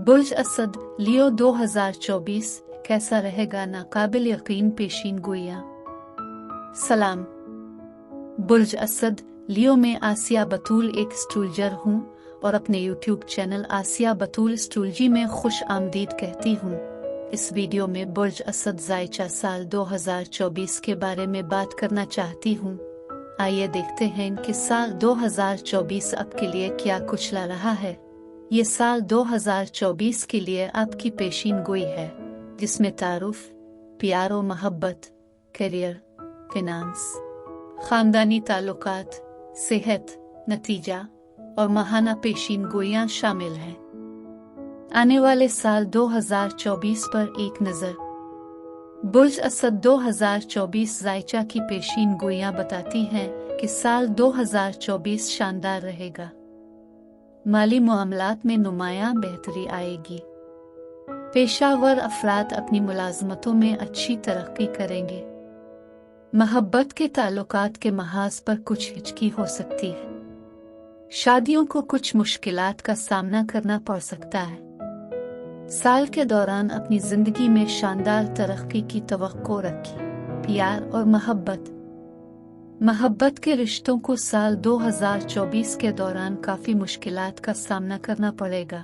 बुर्ज असद लियो 2024 कैसा रहेगा नाकाबिल यकीन पेशीन गोइयां। सलाम। बुर्ज असद लियो में आसिया बतूल एक एस्ट्रोलॉजर हूँ और अपने YouTube चैनल आसिया बतूल एस्ट्रोलॉजी में खुश आमदीद कहती हूँ। इस वीडियो में बुर्ज असद ज़ायचा साल 2024 के बारे में बात करना चाहती हूँ। आइए देखते हैं कि साल 2024 आपके लिए क्या कुछ ला रहा है। ये साल 2024 के लिए आपकी पेशीन गोई है, जिसमें तारुफ, प्यार और मोहब्बत, करियर, फिनांस, खानदानी ताल्लुकात, सेहत, नतीजा और माहाना पेशीन गोइयां शामिल हैं। आने वाले साल 2024 पर एक नज़र। बुर्ज असद 2024 ज़ायचा की पेशीन गोइयां बताती हैं कि साल 2024 शानदार रहेगा। माली मामलात में नुमायां बेहतरी आएगी। पेशावर अफराद अपनी मुलाजमतों में अच्छी तरक्की करेंगे। मोहब्बत के ताल्लुकात के महाज पर कुछ हिचकी हो सकती है। शादियों को कुछ मुश्किलात का सामना करना पड़ सकता है। साल के दौरान अपनी जिंदगी में शानदार तरक्की की तवक्को रखें। प्यार और मोहब्बत के रिश्तों को साल 2024 के दौरान काफी मुश्किलात का सामना करना पड़ेगा।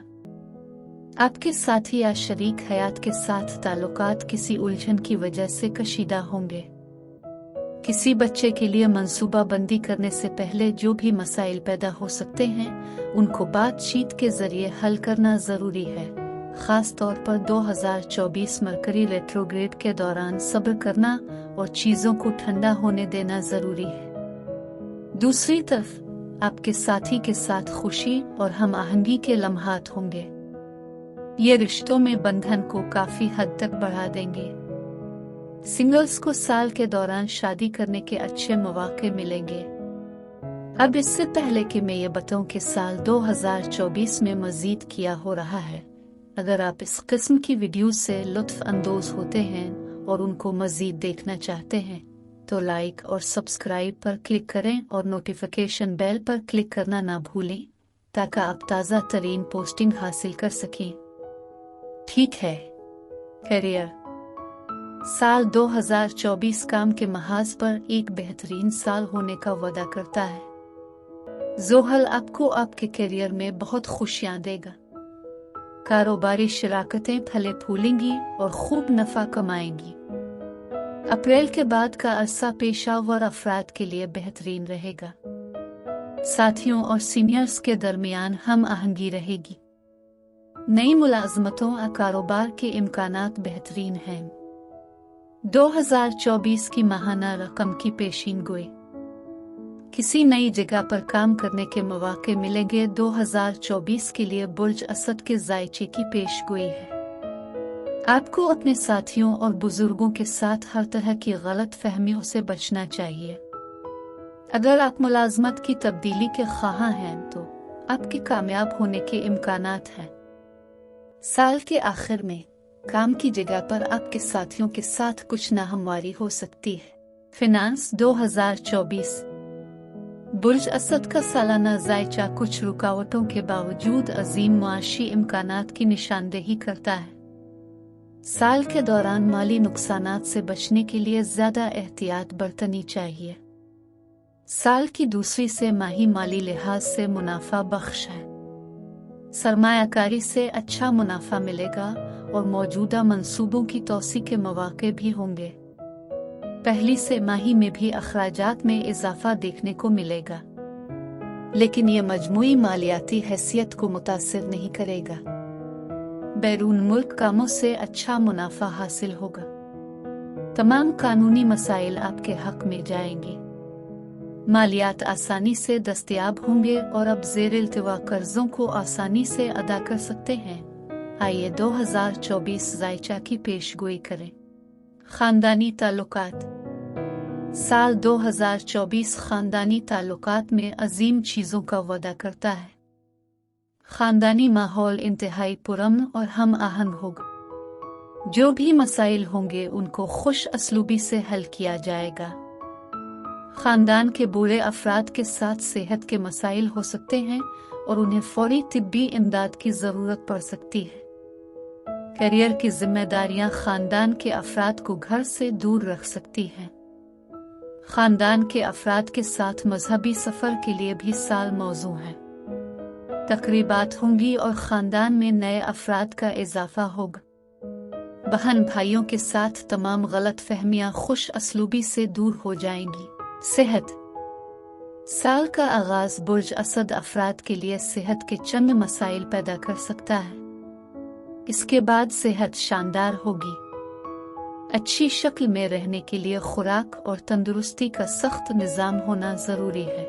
आपके साथी या शरीक हयात के साथ ताल्लुकात किसी उलझन की वजह से कशीदा होंगे। किसी बच्चे के लिए मंसूबाबंदी करने से पहले जो भी मसाइल पैदा हो सकते हैं, उनको बातचीत के जरिए हल करना जरूरी है। खास तौर पर 2024 मरकरी रेट्रोग्रेड के दौरान सब्र करना और चीजों को ठंडा होने देना जरूरी है। दूसरी तरफ आपके साथी के साथ खुशी और हम आहंगी के लम्हात होंगे। ये रिश्तों में बंधन को काफी हद तक बढ़ा देंगे। सिंगल्स को साल के दौरान शादी करने के अच्छे मौके मिलेंगे। अब इससे पहले कि मैं ये बताऊं कि साल 2024 में मजीद क्या हो रहा है, अगर आप इस किस्म की वीडियोस से लुत्फ अंदोज होते हैं और उनको मजीद देखना चाहते हैं तो लाइक और सब्सक्राइब पर क्लिक करें और नोटिफिकेशन बेल पर क्लिक करना ना भूलें, ताकि आप ताज़ा तरीन पोस्टिंग हासिल कर सकें। ठीक है। करियर। साल 2024 काम के महाज पर एक बेहतरीन साल होने का वादा करता है। जोहल आपको आपके करियर में बहुत खुशियां देगा। कारोबारी शराकतें फले फूलेंगी और खूब नफा कमाएंगी। अप्रैल के बाद का अरसा पेशावर अफराद के लिए बेहतरीन रहेगा। साथियों और सीनियर्स के दरमियान हम आहंगी रहेगी। नई मुलाजमतों और कारोबार के इम्कानात बेहतरीन हैं। 2024 की माहाना रकम की पेशीन गोई। किसी नई जगह पर काम करने के मौके मिलेंगे। 2024 के लिए बुर्ज असद के ज़ायचे की पेशगोई है। आपको अपने साथियों और बुजुर्गों के साथ हर तरह की गलत फहमियों से बचना चाहिए। अगर आप मुलाजमत की तब्दीली के ख्वाह हैं तो आपके कामयाब होने के इम्कानात हैं। साल के आखिर में काम की जगह पर आपके साथियों के साथ कुछ नाहमवारी हो सकती है। फिनांस 2024। बुर्ज असद का सालाना ज़ायचा कुछ रुकावटों के बावजूद अजीम मुआशी इम्कानात की निशानदेही करता है। साल के दौरान माली नुकसानात से बचने के लिए ज्यादा एहतियात बरतनी चाहिए। साल की दूसरी से माही माली लिहाज से मुनाफा बख्श है। सरमायाकारी से अच्छा मुनाफा मिलेगा और मौजूदा मंसूबों की तौसी के मौके भी होंगे। पहली से माही में भी अखराजात में इजाफा देखने को मिलेगा, लेकिन ये मजमूई मालियाती हैसियत को मुतासिर नहीं करेगा। बैरून मुल्क कामों से अच्छा मुनाफा हासिल होगा। तमाम कानूनी मसाइल आपके हक में जाएंगे। मालियात आसानी से दस्तयाब होंगे और अब ज़ेर इल्तिवा कर्जों को आसानी से अदा कर सकते हैं। आइए 2024 ज़ायचा की पेशगोई करें। खानदानी ताल्लुकात। साल 2024 खानदानी ताल्लुकात में अजीम चीज़ों का वादा करता है। खानदानी माहौल इंतहाई पुरअमन और हम आहंग होगा। जो भी मसाइल होंगे उनको खुश असलूबी से हल किया जाएगा। खानदान के बूढ़े अफराद के साथ सेहत के मसाइल हो सकते हैं और उन्हें फौरी तिब्बी इमदाद की ज़रूरत पड़ सकती है। करियर की जिम्मेदारियां खानदान के अफराद को घर से दूर रख सकती हैं। खानदान के अफराद के साथ मजहबी सफ़र के लिए भी साल मौजू है। तकरीबात होंगी और खानदान में नए अफराद का इजाफा होगा। बहन भाइयों के साथ तमाम गलत फहमियाँ खुश असलूबी से दूर हो जाएंगी। सेहत। साल का आगाज बुर्ज असद अफराद के लिए सेहत के चंद मसाइल पैदा कर सकता है। इसके बाद सेहत शानदार होगी। अच्छी शक्ल में रहने के लिए खुराक और तंदुरुस्ती का सख्त निज़ाम होना ज़रूरी है।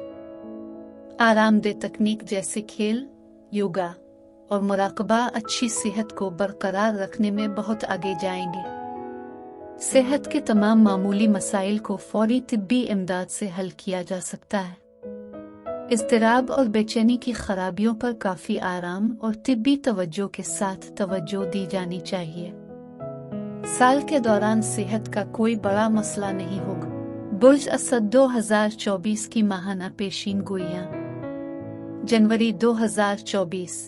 आरामदेह तकनीक जैसे खेल, योगा और मुराकबा अच्छी सेहत को बरकरार रखने में बहुत आगे जाएंगे। सेहत के तमाम मामूली मसाइल को फौरी तिब्बी इमदाद से हल किया जा सकता है। इज़्तिराब और बेचैनी की खराबियों पर काफ़ी आराम और तिब्बी तवज्जो के साथ तवज्जो दी जानी चाहिए। साल के दौरान सेहत का कोई बड़ा मसला नहीं होगा। बुर्ज असद 2024 की माहाना पेशीन गोइयां। जनवरी 2024।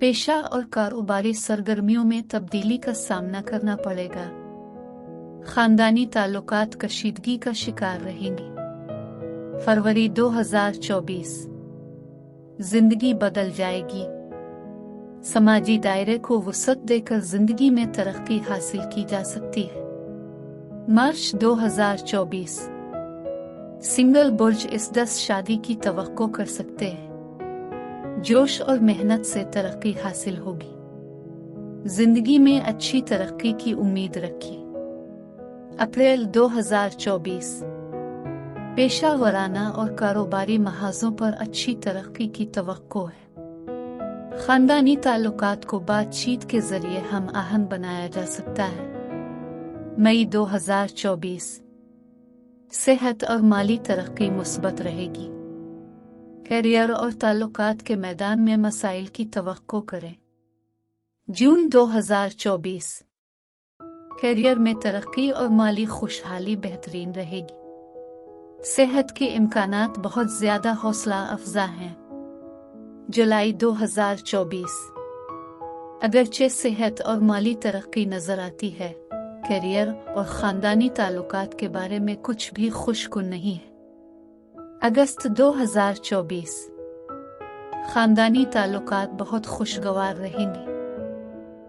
पेशा और कारोबारी सरगर्मियों में तब्दीली का सामना करना पड़ेगा। खानदानी ताल्लुकात कशीदगी का शिकार रहेंगी। फरवरी 2024। जिंदगी बदल जाएगी। समाजी दायरे को वुसअत देकर जिंदगी में तरक्की हासिल की जा सकती है। मार्च 2024। सिंगल बुर्ज इस 10 शादी की तवक्को कर सकते हैं। जोश और मेहनत से तरक्की हासिल होगी। जिंदगी में अच्छी तरक्की की उम्मीद रखिए। अप्रैल 2024। पेशा वराना और कारोबारी महाजों पर अच्छी तरक्की की तवक्को है। खानदानी ताल्लुकात को बातचीत के जरिए हम आहन बनाया जा सकता है। मई 2024। सेहत और माली तरक्की मुस्बत रहेगी। करियर और ताल्लुकात के मैदान में मसाइल की तवक्को करें। जून 2024। करियर में तरक्की और माली खुशहाली बेहतरीन रहेगी। सेहत के इम्कानात बहुत ज्यादा हौसला अफजा हैं। जुलाई 2024। अगरचे सेहत और माली तरक्की नजर आती है, करियर और खानदानी ताल्लुकात के बारे में कुछ भी खुशकुन नहीं है। अगस्त 2024। खानदानी ताल्लुकात बहुत खुशगवार रहेंगे।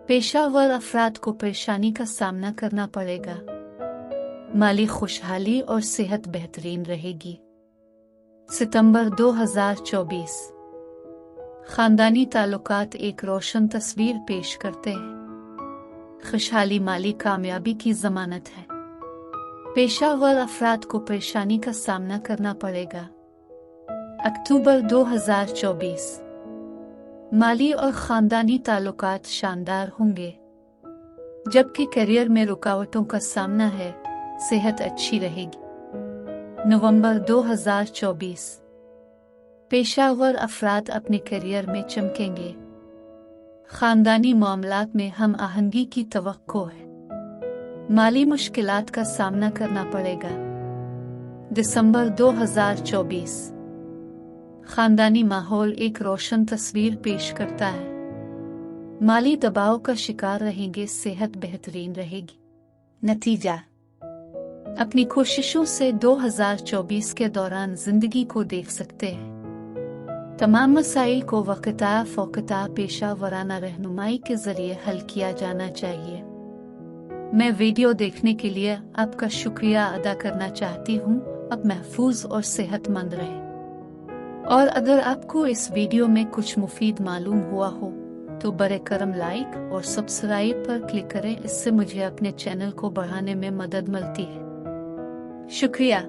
पेशावर अफराद को परेशानी का सामना करना पड़ेगा। माली खुशहाली और सेहत बेहतरीन रहेगी। सितंबर 2024। खानदानी ताल्लुकात एक रोशन तस्वीर पेश करते हैं। खुशहाली माली कामयाबी की जमानत है। पेशावर अफराद को परेशानी का सामना करना पड़ेगा। अक्टूबर 2024। माली और खानदानी ताल्लुकात शानदार होंगे। जबकि करियर में रुकावटों का सामना है, सेहत अच्छी रहेगी। नवंबर 2024। पेशावर अफराद अपने करियर में चमकेंगे। खानदानी मामलात में हम आहंगी की तवक्को है। माली मुश्किलात का सामना करना पड़ेगा। दिसंबर 2024। खानदानी माहौल एक रोशन तस्वीर पेश करता है। माली दबाव का शिकार रहेंगे, सेहत बेहतरीन रहेगी। नतीजा। अपनी कोशिशों से 2024 के दौरान जिंदगी को देख सकते हैं। तमाम मसाइल को वक़्ता फ़ौक़ता पेशा वराना रहनुमाई के जरिए हल किया जाना चाहिए। मैं वीडियो देखने के लिए आपका शुक्रिया अदा करना चाहती हूँ। अब महफूज और सेहतमंद रहें। और अगर आपको इस वीडियो में कुछ मुफीद मालूम हुआ हो तो बरे करम लाइक और सब्सक्राइब पर क्लिक करें। इससे मुझे अपने चैनल को बढ़ाने में मदद मिलती है। शुक्रिया।